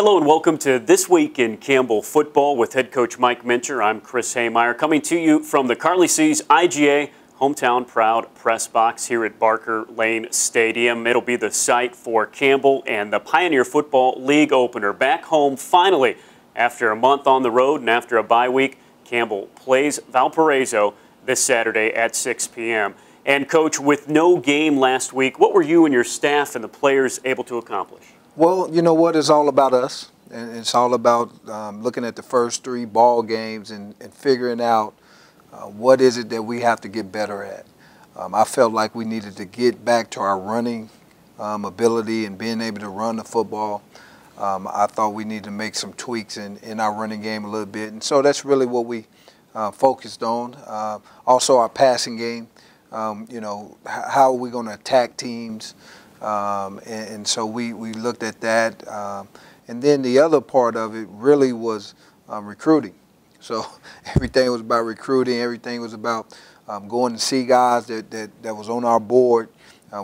Hello and welcome to This Week in Campbell Football with head coach Mike Mincher. I'm Chris Haymeyer coming to you from the Carly C's IGA Hometown Proud Press Box here at Barker Lane Stadium. It'll be the site for Campbell and the Pioneer Football League opener. Back home finally after a month on the road and after a bye week, Campbell plays Valparaiso this Saturday at 6 p.m. And Coach, with no game last week, what were you and your staff and the players able to accomplish? Well, you know what? It's all about us, and it's all about looking at the first three ball games and figuring out what is it that we have to get better at. I felt like we needed to get back to our running ability and being able to run the football. I thought we needed to make some tweaks in our running game a little bit, and so that's really what we focused on. Also, our passing game. You know, how are we going to attack teams? And so we looked at that. And then the other part of it really was recruiting. So everything was about recruiting. Everything was about going to see guys that was on our board.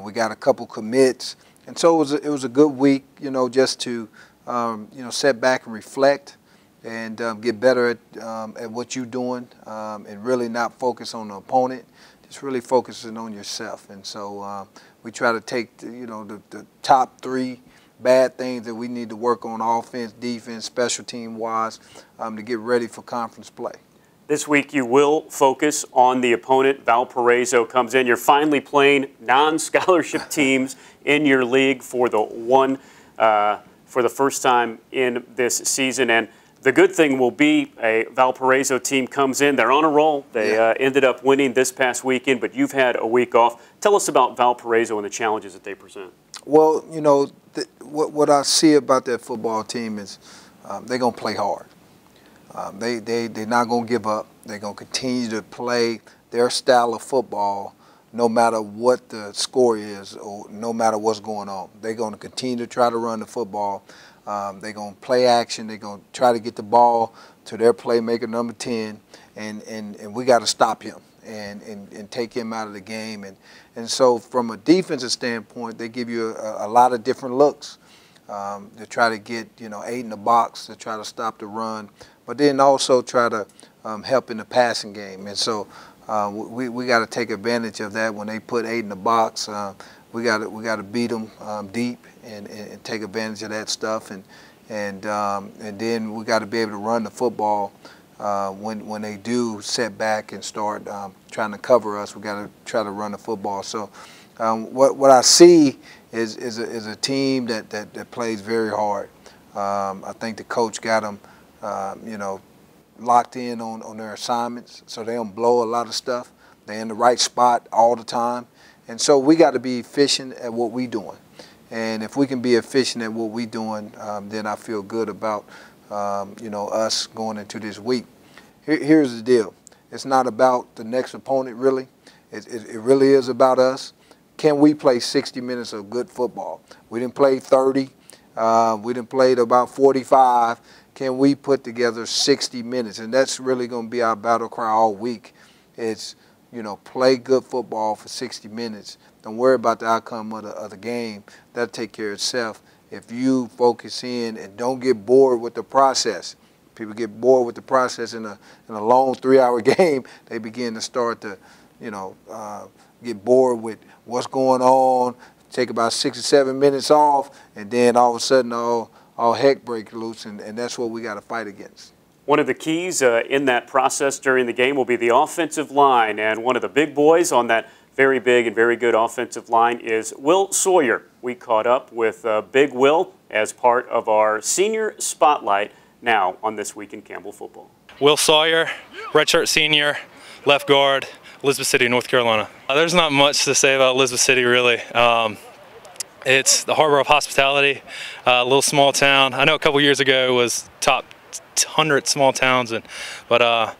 We got a couple commits. And so it was a good week, you know, just to, you know, sit back and reflect and get better at what you're doing and really not focus on the opponent. Just really focusing on yourself. And so we try to take, you know, the top three bad things that we need to work on offense, defense, special team wise to get ready for conference play. This week you will focus on the opponent. Valparaiso comes in. You're finally playing non-scholarship teams in your league for the first time in this season. And the good thing will be a Valparaiso team comes in. They're on a roll. They ended up winning this past weekend, but you've had a week off. Tell us about Valparaiso and the challenges that they present. Well, you know, what I see about that football team is they're going to play hard. They're not going to give up. They're going to continue to play their style of football no matter what the score is or no matter what's going on. They're going to continue to try to run the football. They're going to play action. They're going to try to get the ball to their playmaker, number 10, and we got to stop him and take him out of the game. And so from a defensive standpoint, they give you a lot of different looks to try to get, you know, 8 in the box to try to stop the run, but then also try to help in the passing game. And so we got to take advantage of that when they put 8 in the box. We got to beat them deep and take advantage of that stuff, and then we got to be able to run the football when they do set back and start trying to cover us. We got to try to run the football. So what I see is a team that plays very hard. I think the coach got them you know, locked in on their assignments, so they don't blow a lot of stuff. They're in the right spot all the time. And so we got to be efficient at what we're doing. And if we can be efficient at what we're doing, then I feel good about, you know, us going into this week. Here's the deal. It's not about the next opponent, really. It really is about us. Can we play 60 minutes of good football? We didn't play 30. We didn't play about 45. Can we put together 60 minutes? And that's really going to be our battle cry all week. It's, you know, play good football for 60 minutes. Don't worry about the outcome of the game. That'll take care of itself if you focus in and don't get bored with the process. People get bored with the process in a long 3-hour game. They begin to start to, you know, get bored with what's going on, take about 6 or 7 minutes off, and then all of a sudden all heck breaks loose, and that's what we got to fight against. One of the keys in that process during the game will be the offensive line, and one of the big boys on that very big and very good offensive line is Will Sawyer. We caught up with Big Will as part of our senior spotlight now on This Week in Campbell Football. Will Sawyer, redshirt senior, left guard, Elizabeth City, North Carolina. There's not much to say about Elizabeth City, really. It's the harbor of hospitality, a little small town. I know a couple years ago it was top 100 small towns, but I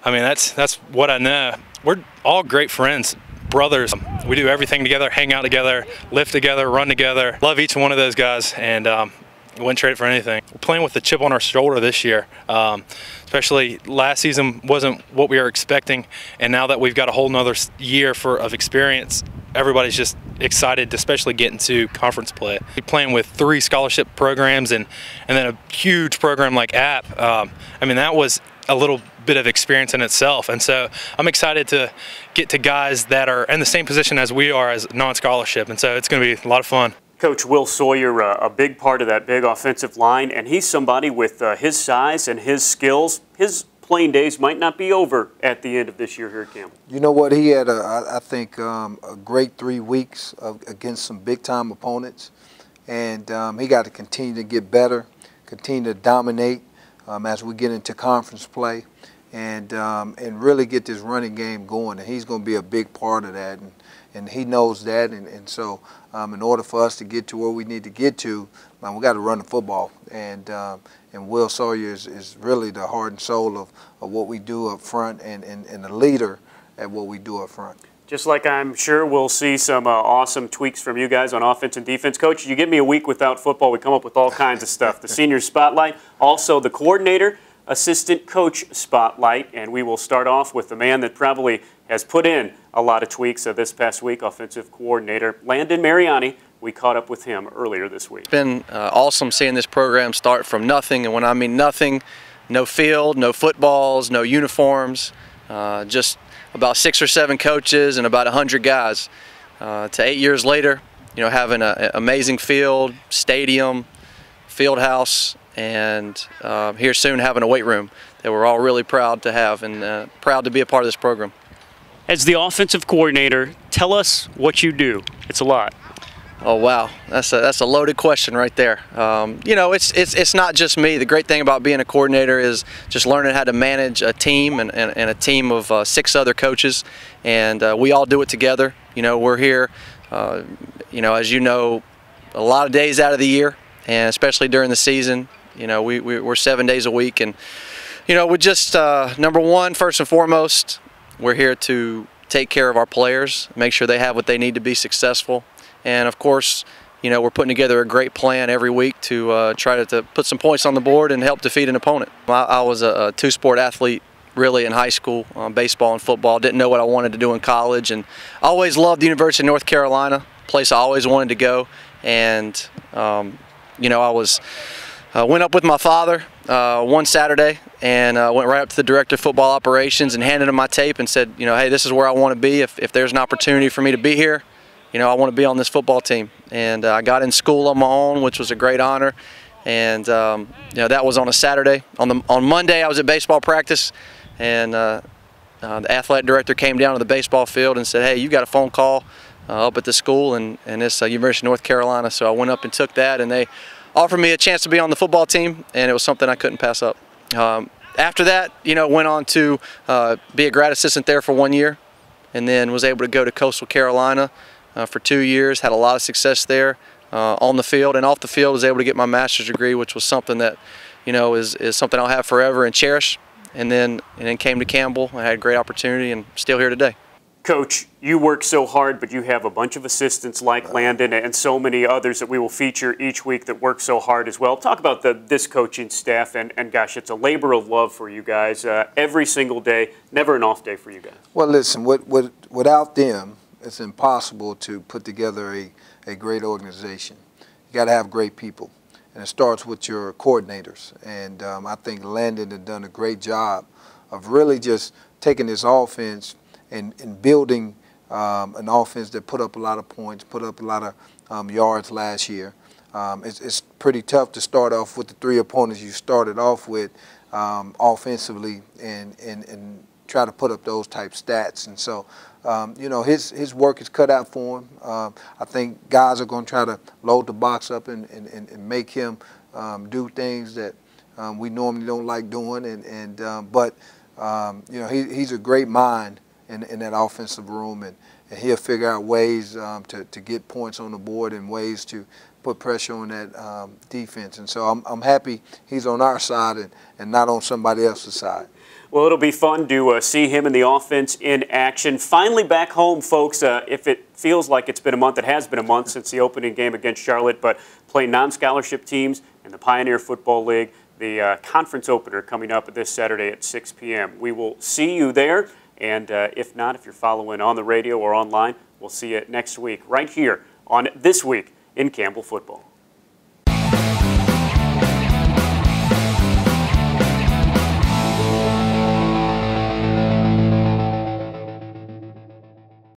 mean that's what I know. We're all great friends, brothers. We do everything together, hang out together, lift together, run together. Love each one of those guys, and wouldn't trade it for anything. We're playing with the chip on our shoulder this year, especially last season wasn't what we were expecting, and now that we've got a whole nother year of experience, everybody's just excited to especially get into conference play. Playing with 3 scholarship programs and then a huge program like App, I mean, that was a little bit of experience in itself. And so I'm excited to get to guys that are in the same position as we are as non-scholarship. And so it's going to be a lot of fun. Coach Will Sawyer, a big part of that big offensive line, and he's somebody with his size and his skills. His playing days might not be over at the end of this year here at Campbell. You know what? He had, I think, a great 3 weeks against some big-time opponents, and he got to continue to get better, continue to dominate as we get into conference play, and really get this running game going. And he's going to be a big part of that, and he knows that. And so in order for us to get to where we need to get to, we got to run the football. And Will Sawyer is really the heart and soul of what we do up front, and the leader at what we do up front. Just like I'm sure we'll see some awesome tweaks from you guys on offense and defense. Coach, you give me a week without football, we come up with all kinds of stuff. The senior spotlight, also the coordinator, assistant coach spotlight, and we will start off with the man that probably has put in a lot of tweaks this past week, offensive coordinator Landon Mariani. We caught up with him earlier this week. It's been awesome seeing this program start from nothing, and when I mean nothing, no field, no footballs, no uniforms, just about 6 or 7 coaches and about 100 guys. To 8 years later, you know, having an amazing field, stadium, field house, and here soon having a weight room that we're all really proud to have, and proud to be a part of this program. As the offensive coordinator, tell us what you do. It's a lot. Oh wow, that's a loaded question right there. You know, it's not just me. The great thing about being a coordinator is just learning how to manage a team and a team of 6 other coaches, and we all do it together. You know, we're here, you know, as you know, a lot of days out of the year, and especially during the season. You know, we're 7 days a week, and you know, we just number one, first and foremost, we're here to take care of our players, make sure they have what they need to be successful. And of course, you know, we're putting together a great plan every week to try to put some points on the board and help defeat an opponent. I was a 2-sport athlete really in high school, baseball and football. Didn't know what I wanted to do in college, and I always loved the University of North Carolina, place I always wanted to go. And you know, I went up with my father one Saturday and went right up to the director of football operations and handed him my tape and said, you know, hey, this is where I want to be. If there's an opportunity for me to be here, you know, I want to be on this football team. And I got in school on my own, which was a great honor. And you know, that was on a Saturday. On Monday, I was at baseball practice, and the athletic director came down to the baseball field and said, hey, you got a phone call up at the school, and it's University of North Carolina. So I went up and took that, and they offered me a chance to be on the football team, and it was something I couldn't pass up. After that, you know, went on to be a grad assistant there for 1 year, and then was able to go to Coastal Carolina for 2 years. Had a lot of success there on the field and off the field. Was able to get my master's degree, which was something that, you know, is something I'll have forever and cherish. And then came to Campbell. I had a great opportunity, and still here today. Coach, you work so hard, but you have a bunch of assistants like Landon and so many others that we will feature each week that work so hard as well. Talk about this coaching staff, and gosh, it's a labor of love for you guys every single day, never an off day for you guys. Well, listen, without them, it's impossible to put together a great organization. You got to have great people, and it starts with your coordinators. And I think Landon has done a great job of really just taking this offense and building an offense that put up a lot of points, put up a lot of yards last year. It's pretty tough to start off with the 3 opponents you started off with offensively and try to put up those type stats. And so, you know, his work is cut out for him. I think guys are going to try to load the box up and make him do things that we normally don't like doing. But you know, he's a great mind in that offensive room, and he'll figure out ways to get points on the board and ways to put pressure on that defense. And so I'm happy he's on our side and not on somebody else's side. Well, it'll be fun to see him in the offense in action. Finally back home, folks, if it feels like it's been a month, it has been a month since the opening game against Charlotte, but playing non-scholarship teams in the Pioneer Football League, the conference opener coming up this Saturday at 6 p.m. We will see you there. And if not, if you're following on the radio or online, We'll see you next week right here on This Week in Campbell Football.